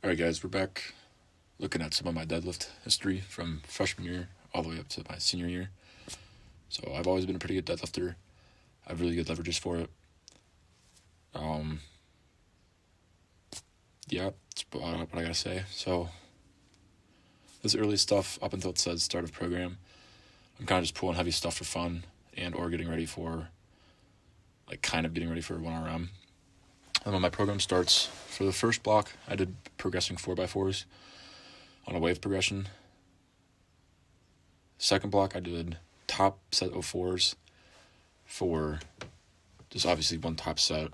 Alright guys, we're back looking at some of my deadlift history from freshman year all the way up to my senior year. So I've always been a pretty good deadlifter. I have really good leverages for it. Yeah, that's about what I gotta say. So this early stuff up until it says start of program, I'm kind of just pulling heavy stuff for fun and or getting ready for, getting ready for 1RM. And when my program starts, for the first block, I did progressing 4x4s on a wave progression. Second block, I did top set of 4s for just obviously one top set.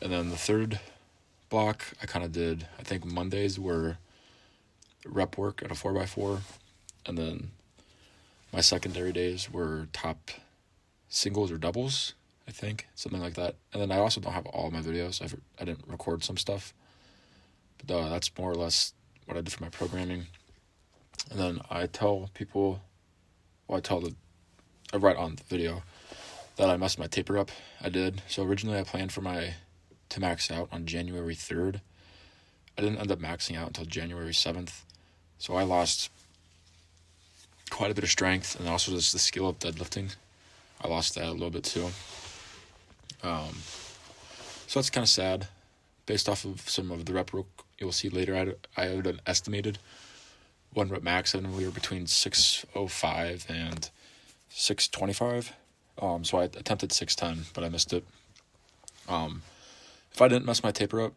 And then the third block, I think Mondays were rep work at a 4x4. And then my secondary days were top singles or doubles, I think, something like that. And then I also don't have all my videos. I didn't record some stuff. But that's more or less what I did for my programming. And then I write on the video that I messed my taper up. I did. So originally I planned to max out on January 3rd. I didn't end up maxing out until January 7th. So I lost quite a bit of strength, and also just the skill of deadlifting. I lost that a little bit too. So that's kind of sad. Based off of some of the rep work you'll see later, I had an estimated one rep max, and we were between 605 and 625. So I attempted 610, but I missed it. If I didn't mess my taper up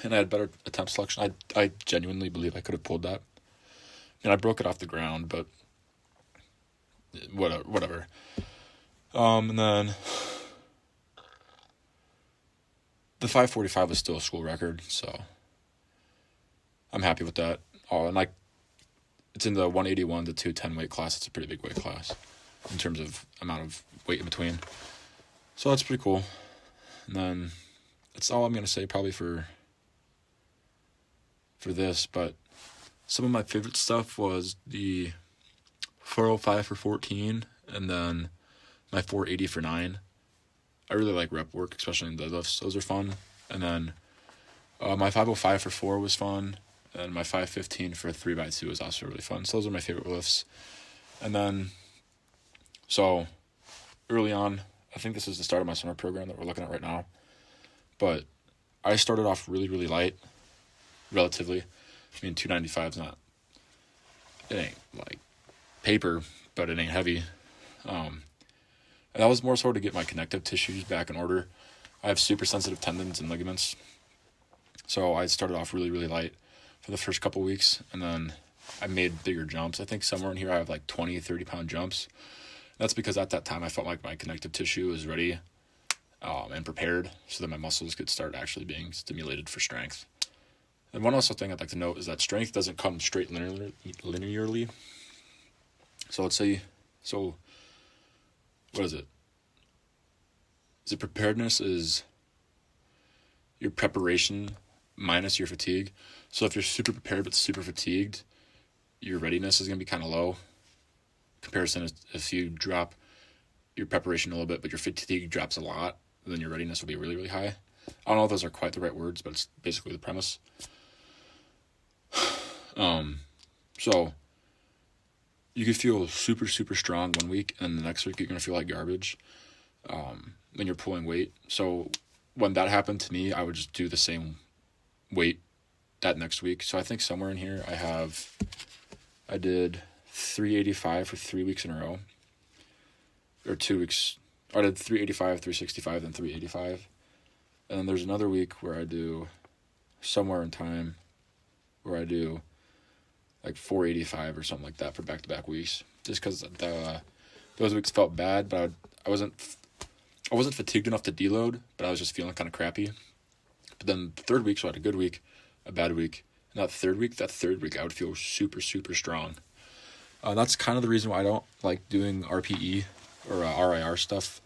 and I had better attempt selection, I genuinely believe I could have pulled that. And I broke it off the ground, but whatever. And then the 545 was still a school record, so I'm happy with that. And it's in the 181 to 210 weight class. It's a pretty big weight class in terms of amount of weight in between. So that's pretty cool. And then that's all I'm going to say probably for this, but some of my favorite stuff was the 405 for 14 and then my 480 for 9. I really like rep work, especially in deadlifts. Those are fun. And then my 505 for 4 was fun. And my 515 for 3x2 was also really fun. So those are my favorite lifts. And then, so early on, I think this is the start of my summer program that we're looking at right now. But I started off really, really light, relatively. 295 is it ain't like paper, but it ain't heavy. And that was more so to get my connective tissues back in order. I have super sensitive tendons and ligaments. So I started off really, really light for the first couple weeks, and then I made bigger jumps. I think somewhere in here I have 20, 30-pound jumps. That's because at that time I felt like my connective tissue was ready and prepared so that my muscles could start actually being stimulated for strength. And one also thing I'd like to note is that strength doesn't come straight linearly. So let's say, what is it? Is it preparedness is your preparation minus your fatigue. So if you're super prepared but super fatigued, your readiness is going to be kind of low. Comparison is if you drop your preparation a little bit but your fatigue drops a lot, then your readiness will be really, really high. I don't know if those are quite the right words, but it's basically the premise. So you could feel super, super strong one week, and the next week you're going to feel like garbage when you're pulling weight. So when that happened to me, I would just do the same weight that next week. So I think somewhere in here I did 385 for 3 weeks in a row, or 2 weeks. I did 385, 365, then 385. And then there's another week where I do somewhere in time where I do 485 or something like that for back-to-back weeks, just because those weeks felt bad, but I wasn't fatigued enough to deload, but I was just feeling kind of crappy. But then the third week, so I had a good week, a bad week, and that third week I would feel super, super strong. That's kind of the reason why I don't like doing RPE or RIR stuff.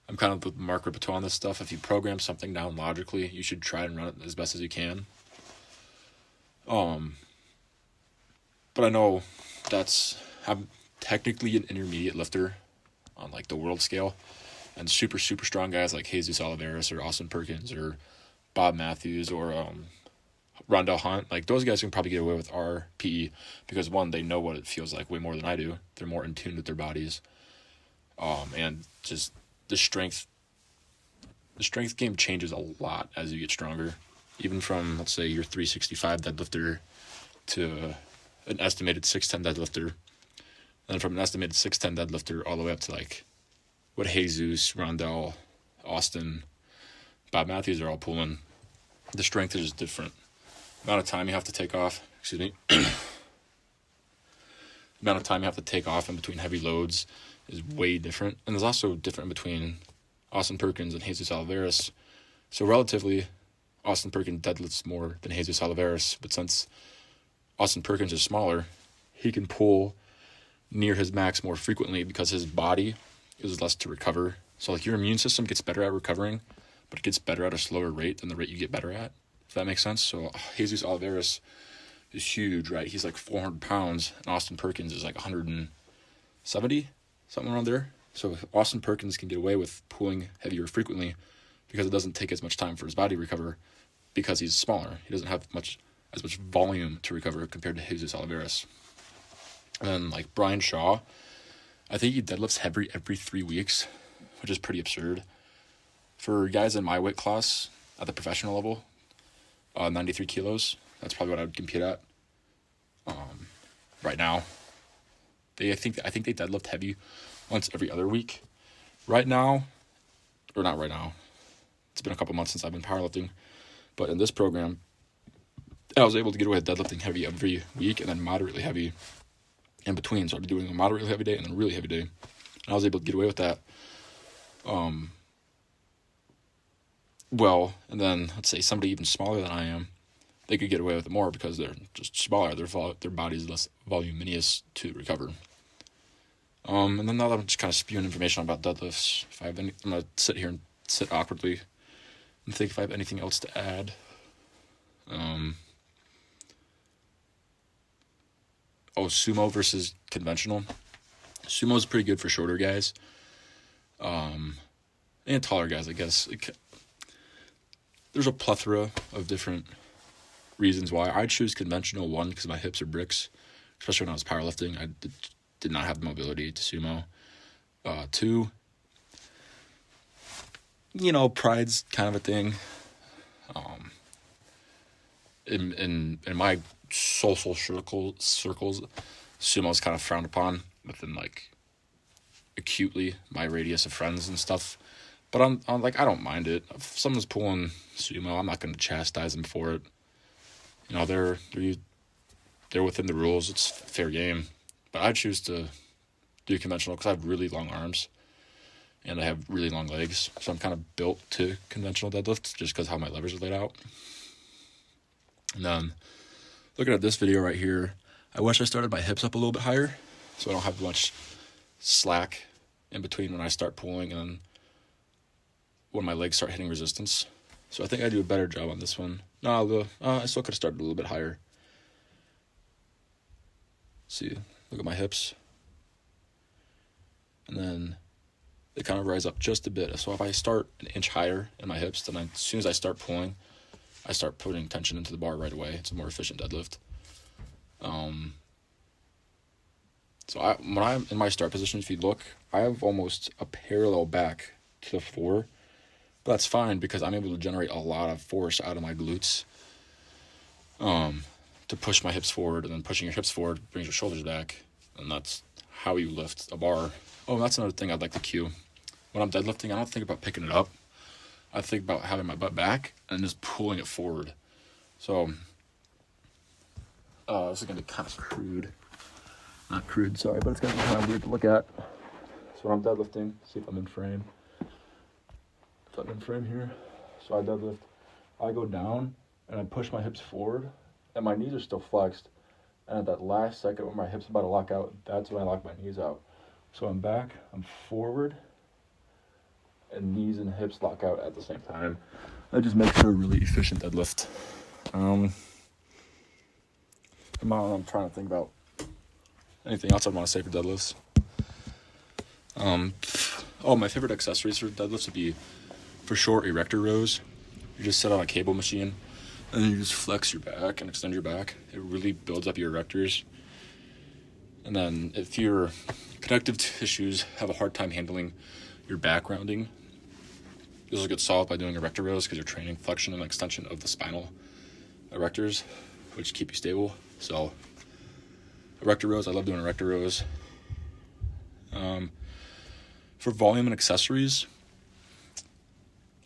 I'm kind of the Mark Rippetoe on this stuff. If you program something down logically, you should try and run it as best as you can. But I know I'm technically an intermediate lifter on the world scale, and super, super strong guys like Jesus Oliveras or Austin Perkins or Bob Matthews or Rondell Hunt, like those guys can probably get away with RPE because one, they know what it feels like way more than I do. They're more in tune with their bodies, and just the strength game changes a lot as you get stronger. Even from, let's say, your 365 deadlifter to an estimated 610 deadlifter, and from an estimated 610 deadlifter all the way up to like what Jesus, Rondell, Austin, Bob Matthews are all pulling. The strength is just different. The amount of time you have to take off, the amount of time you have to take off in between heavy loads is way different. And there's also different between Austin Perkins and Jesus Oliveras. So relatively, Austin Perkins deadlifts more than Jesus Oliveras, but since Austin Perkins is smaller, he can pull near his max more frequently because his body is less to recover. So like your immune system gets better at recovering, but it gets better at a slower rate than the rate you get better at, if that makes sense. So Jesus Oliveras is huge, right? He's like 400 pounds, and Austin Perkins is like 170, something around there. So Austin Perkins can get away with pulling heavier frequently because it doesn't take as much time for his body to recover because he's smaller. He doesn't have as much volume to recover compared to Jesus Oliveras. And then like Brian Shaw, I think he deadlifts every 3 weeks, which is pretty absurd. For guys in my weight class at the professional level, 93 kilos, that's probably what I would compete at. Right now, I think they deadlift heavy once every other week. Right now, or not right now, it's been a couple months since I've been powerlifting, but in this program, I was able to get away with deadlifting heavy every week and then moderately heavy in between. So I'd be doing a moderately heavy day and then a really heavy day. And I was able to get away with that. Well, and then let's say somebody even smaller than I am, they could get away with it more because they're just smaller. Their body's less voluminous to recover. And then now that I'm just kind of spewing information about deadlifts, I'm going to sit here and sit awkwardly and think if I have anything else to add. Sumo versus conventional. Sumo is pretty good for shorter guys. And taller guys, I guess. There's a plethora of different reasons why I choose conventional. One, because my hips are bricks, especially when I was powerlifting. I did not have the mobility to sumo. Two, pride's kind of a thing. In my social circles, sumo is kind of frowned upon within like acutely my radius of friends and stuff. But I'm like, I don't mind it. If someone's pulling sumo, I'm not going to chastise them for it. They're within the rules. It's fair game. But I choose to do conventional because I have really long arms and I have really long legs. So I'm kind of built to conventional deadlifts just because how my levers are laid out. And then looking at this video right here, I wish I started my hips up a little bit higher so I don't have much slack in between when I start pulling and when my legs start hitting resistance. So I think I do a better job on this one. I still could have started a little bit higher. See, look at my hips. And then they kind of rise up just a bit. So if I start an inch higher in my hips, then as soon as I start pulling, I start putting tension into the bar right away. It's a more efficient deadlift. So when I'm in my start position, if you look, I have almost a parallel back to the floor. But that's fine because I'm able to generate a lot of force out of my glutes to push my hips forward, and then pushing your hips forward brings your shoulders back, and that's how you lift a bar. Oh, that's another thing I'd like to cue. When I'm deadlifting, I don't think about picking it up. I think about having my butt back and just pulling it forward. So, this is going to be kind of crude. Not crude, sorry, but it's going to be kind of weird to look at. So when I'm deadlifting, see if I'm in frame. If I'm in frame here, so I deadlift, I go down and I push my hips forward and my knees are still flexed, and at that last second when my hips are about to lock out, that's when I lock my knees out. So I'm back, I'm forward, and knees and hips lock out at the same time. That just makes it a really efficient deadlift. I'm trying to think about anything else I want to say for deadlifts. My favorite accessories for deadlifts would be, for sure, erector rows. You just sit on a cable machine, and then you just flex your back and extend your back. It really builds up your erectors. And then if your connective tissues have a hard time handling your back rounding, this will get solved by doing erector rows because you're training flexion and extension of the spinal erectors, which keep you stable. So erector rows, I love doing erector rows. For volume and accessories,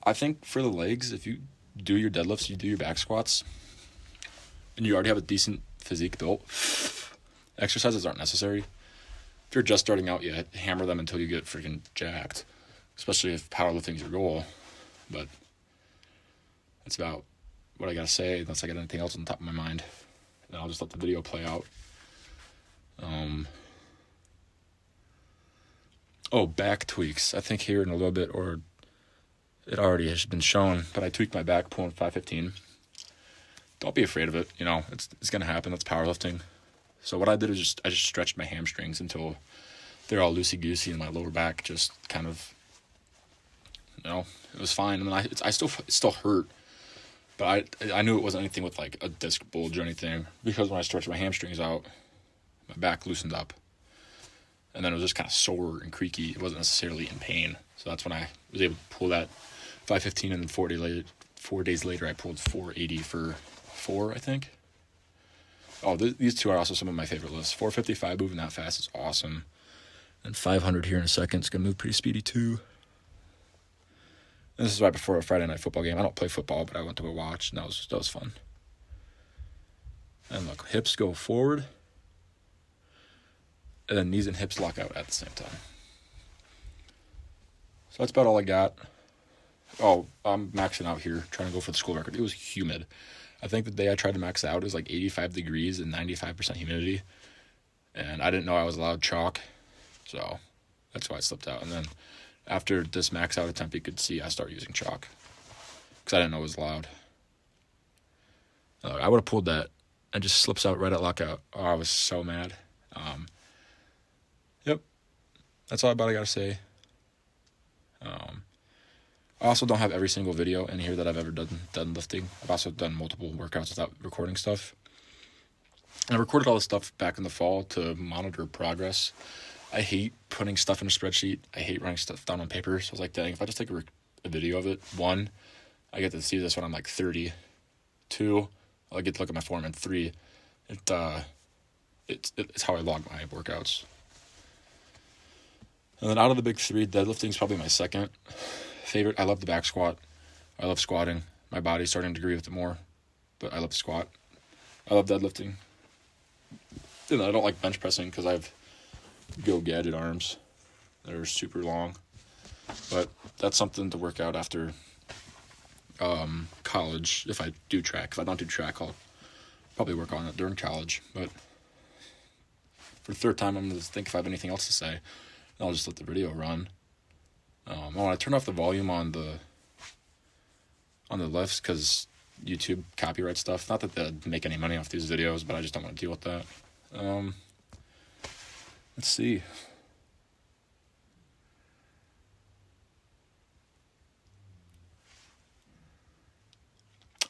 I think for the legs, if you do your deadlifts, you do your back squats, and you already have a decent physique built, exercises aren't necessary. If you're just starting out, you hammer them until you get freaking jacked, especially if powerlifting is your goal. But that's about what I gotta say, unless I got anything else on top of my mind. And I'll just let the video play out. Back tweaks. I think here in a little bit, or it already has been shown, but I tweaked my back pulling 515. Don't be afraid of it. It's gonna happen. That's powerlifting. So what I did is I just stretched my hamstrings until they're all loosey-goosey, and my lower back just kind of, it was fine. I mean, it still hurt, but I knew it wasn't anything with like a disc bulge or anything, because when I stretched my hamstrings out, my back loosened up. And then it was just kind of sore and creaky. It wasn't necessarily in pain. So that's when I was able to pull that 515, and then 4 days later I pulled 480 for 4, I think. These two are also some of my favorite lifts. 455 moving that fast is awesome. And 500 here in a second. It's going to move pretty speedy too. And this is right before a Friday night football game. I don't play football, but I went to go watch, and that was fun. And look, hips go forward, and then knees and hips lock out at the same time. So that's about all I got. I'm maxing out here, trying to go for the school record. It was humid. I think the day I tried to max out, it was like 85 degrees and 95% humidity. And I didn't know I was allowed chalk, so that's why I slipped out. And then after this max out attempt, you could see I started using chalk, because I didn't know it was allowed. I would have pulled that and just slips out right at lockout. I was so mad. Yep, that's all about I gotta say. I also don't have every single video in here that I've ever done lifting. I've also done multiple workouts without recording stuff. And I recorded all this stuff back in the fall to monitor progress. I hate putting stuff in a spreadsheet. I hate writing stuff down on paper. So I was like, dang, if I just take a video of it, 1, I get to see this when I'm like 30. 2, I get to look at my form. And 3, it's how I log my workouts. And then out of the big 3, deadlifting is probably my second favorite. I love the back squat. I love squatting. My body's starting to agree with it more, but I love the squat. I love deadlifting. And I don't like bench pressing because I have Go Gadget arms that are super long. But that's something to work out after college if I do track. If I don't do track, I'll probably work on it during college. But for the third time, I'm going to think if I have anything else to say. And I'll just let the video run. When I turn off the volume on the lifts, because YouTube copyright stuff. Not that they'd make any money off these videos, but I just don't want to deal with that. Let's see.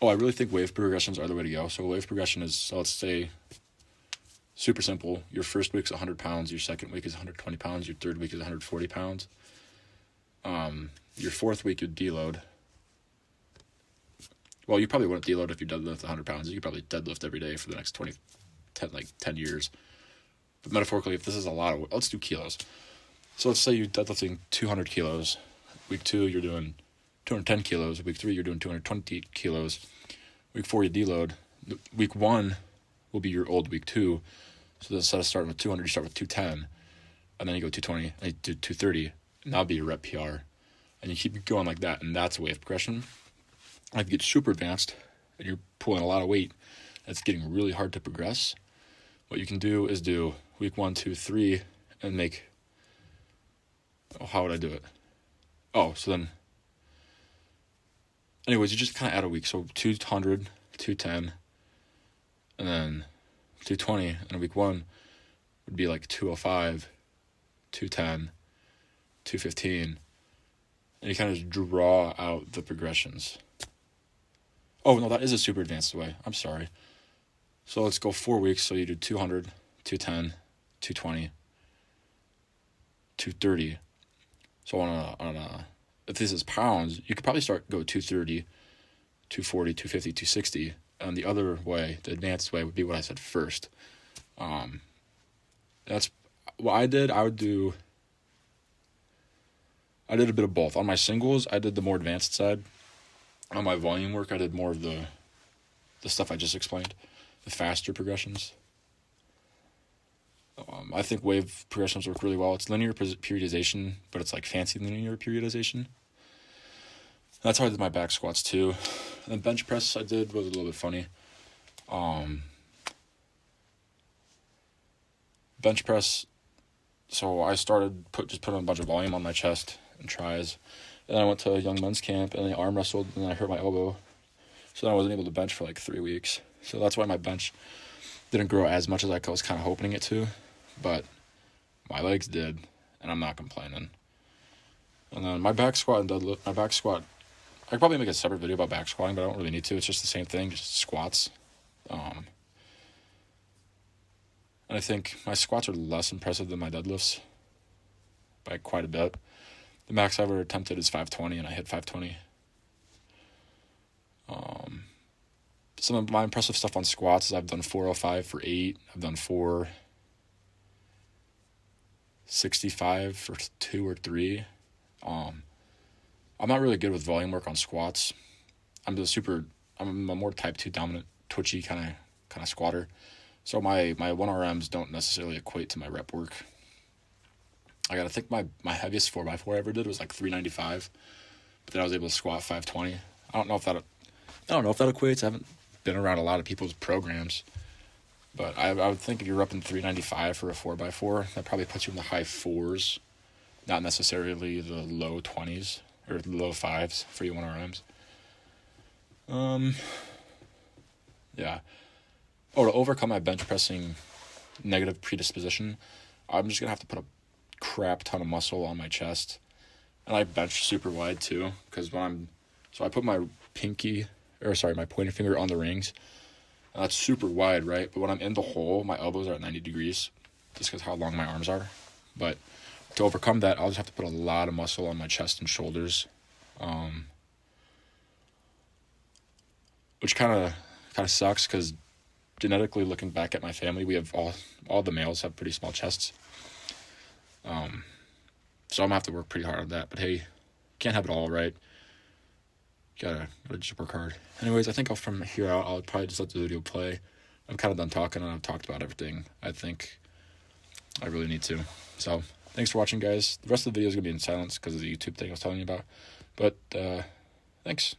I really think wave progressions are the way to go. So wave progression is, so let's say, super simple. Your first week's 100 pounds. Your second week is 120 pounds. Your third week is 140 pounds. Your fourth week you deload. Well, you probably wouldn't deload if you deadlift 100 pounds. You could probably deadlift every day for the next 10 years. But metaphorically, if this is a lot of, let's do kilos. So let's say you're deadlifting 200 kilos. Week 2, you're doing 210 kilos. Week 3, you're doing 220 kilos. Week 4, you deload. Week 1 will be your old week 2. So instead of starting with 200, you start with 210. And then you go 220, and you do 230. And that'll be your rep PR. And you keep going like that, and that's a wave progression. And if you get super advanced, and you're pulling a lot of weight, and it's getting really hard to progress, what you can do is do week 1, 2, 3, and make, how would I do it? So then, anyways, you just kind of add a week. So 200, 210, and then 220, and week 1 would be like 205, 210, 215, and you kind of just draw out the progressions. Oh, no, that is a super advanced way. I'm sorry. So let's go 4 weeks. So you do 200, 210, 220, 230. So if this is pounds, you could probably go 230, 240, 250, 260. And the other way, the advanced way, would be what I said first. That's what I did. I did a bit of both. On my singles, I did the more advanced side. On my volume work, I did more of the stuff I just explained, the faster progressions. I think wave progressions work really well. It's linear periodization, but it's like fancy linear periodization. That's how I did my back squats too. And then bench press I did was a little bit funny. Bench press, so I started putting a bunch of volume on my chest and tries. And then I went to a young men's camp and I arm wrestled and then I hurt my elbow. So then I wasn't able to bench for like 3 weeks. So that's why my bench didn't grow as much as I was kind of hoping it to. But my legs did, and I'm not complaining. And then my back squat and deadlift, I could probably make a separate video about back squatting, but I don't really need to. It's just the same thing, just squats. And I think my squats are less impressive than my deadlifts by quite a bit. The max I've ever attempted is 520, and I hit 520. Some of my impressive stuff on squats is I've done 405 for 8. I've done 465 for 2 or 3. I'm not really good with volume work on squats. I'm a more type 2 dominant, twitchy kind of squatter. So my 1RMs don't necessarily equate to my rep work. I think my heaviest 4x4 I ever did was like 395, but then I was able to squat 520. I don't know if that equates. I haven't been around a lot of people's programs, but I would think if you're up in 395 for a 4x4, that probably puts you in the high 4s, not necessarily the low 20s or the low 5s for your 1RMs. Yeah. To overcome my bench pressing negative predisposition, I'm just gonna have to put a crap ton of muscle on my chest, and I bench super wide too, because I put my my pointer finger on the rings, and that's super wide, right? But when I'm in the hole, my elbows are at 90 degrees, just because how long my arms are. But to overcome that, I'll just have to put a lot of muscle on my chest and shoulders, which kind of sucks, because genetically, looking back at my family, we have all the males have pretty small chests. So I'm gonna have to work pretty hard on that. But hey, can't have it all, right? Gotta just work hard. Anyways, I think from here out, I'll probably just let the video play. I'm kind of done talking, and I've talked about everything I think I really need to. So thanks for watching, guys. The rest of the video is gonna be in silence because of the YouTube thing I was telling you about. But thanks.